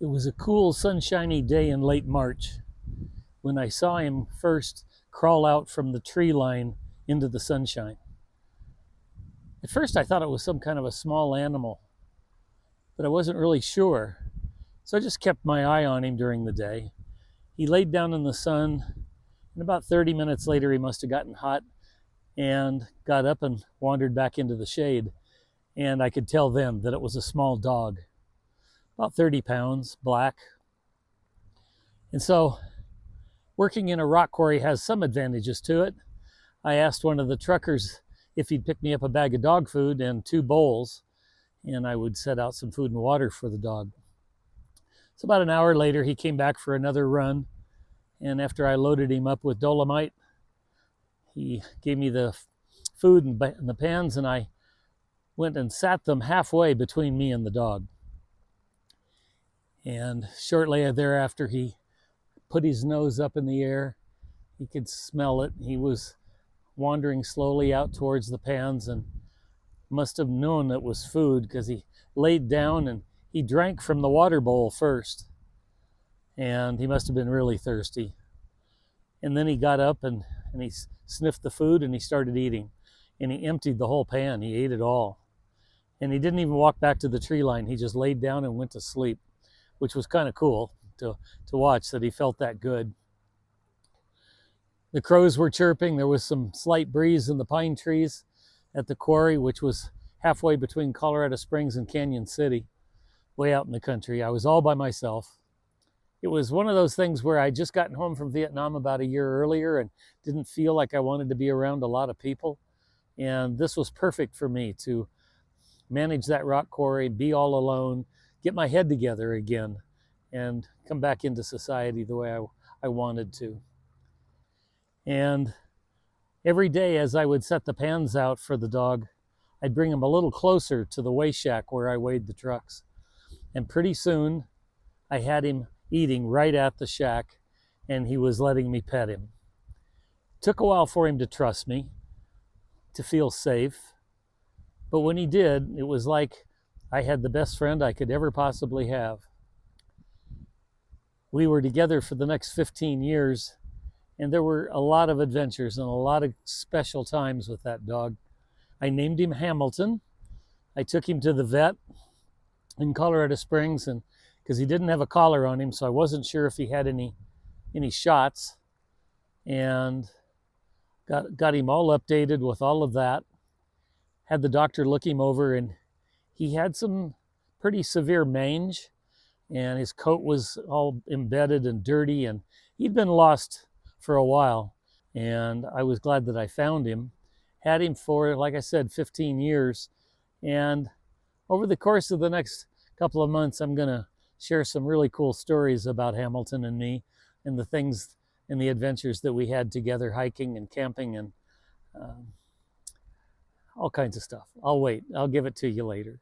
It was a cool, sunshiny day in late March when I saw him first crawl out from the tree line into the sunshine. At first, I thought it was some kind of a small animal, but I wasn't really sure. So I just kept my eye on him during the day. He laid down in the sun, and about 30 minutes later, he must have gotten hot and got up and wandered back into the shade. And I could tell then that it was a small dog, about 30 pounds, black. And so working in a rock quarry has some advantages to it. I asked one of the truckers if he'd pick me up a bag of dog food and 2 bowls, and I would set out some food and water for the dog. So about an hour later, he came back for another run, and after I loaded him up with dolomite, he gave me the food and the pans, and I went and sat them halfway between me and the dog. And shortly thereafter, he put his nose up in the air. He could smell it. He was wandering slowly out towards the pans and must have known it was food because he laid down and he drank from the water bowl first. And he must have been really thirsty. And then he got up and he sniffed the food and he started eating. And he emptied the whole pan. He ate it all. And he didn't even walk back to the tree line. He just laid down and went to sleep, which was kind of cool to watch that he felt that good. The crows were chirping. There was some slight breeze in the pine trees at the quarry, which was halfway between Colorado Springs and Canyon City, way out in the country. I was all by myself. It was one of those things where I'd just gotten home from Vietnam about a year earlier and didn't feel like I wanted to be around a lot of people. And this was perfect for me to manage that rock quarry, be all alone, get my head together again, and come back into society the way I wanted to. And every day as I would set the pans out for the dog, I'd bring him a little closer to the weigh shack where I weighed the trucks. And pretty soon I had him eating right at the shack, and he was letting me pet him. Took a while for him to trust me, to feel safe. But when he did, it was like I had the best friend I could ever possibly have. We were together for the next 15 years, and there were a lot of adventures and a lot of special times with that dog. I named him Hamilton. I took him to the vet in Colorado Springs, and because he didn't have a collar on him, so I wasn't sure if he had any shots, and got him all updated with all of that. Had the doctor look him over, and he had some pretty severe mange, and his coat was all embedded and dirty, and he'd been lost for a while. And I was glad that I found him. Had him for, like I said, 15 years. And over the course of the next couple of months, I'm going to share some really cool stories about Hamilton and me and the things and the adventures that we had together, hiking and camping and all kinds of stuff. I'll wait. I'll give it to you later.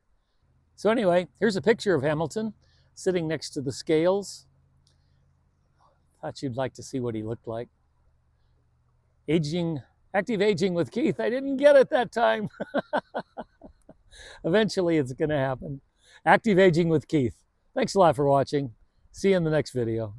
So anyway, here's a picture of Hamilton sitting next to the scales. Thought you'd like to see what he looked like. Active aging with Keith. I didn't get it that time. Eventually it's going to happen. Active aging with Keith. Thanks a lot for watching. See you in the next video.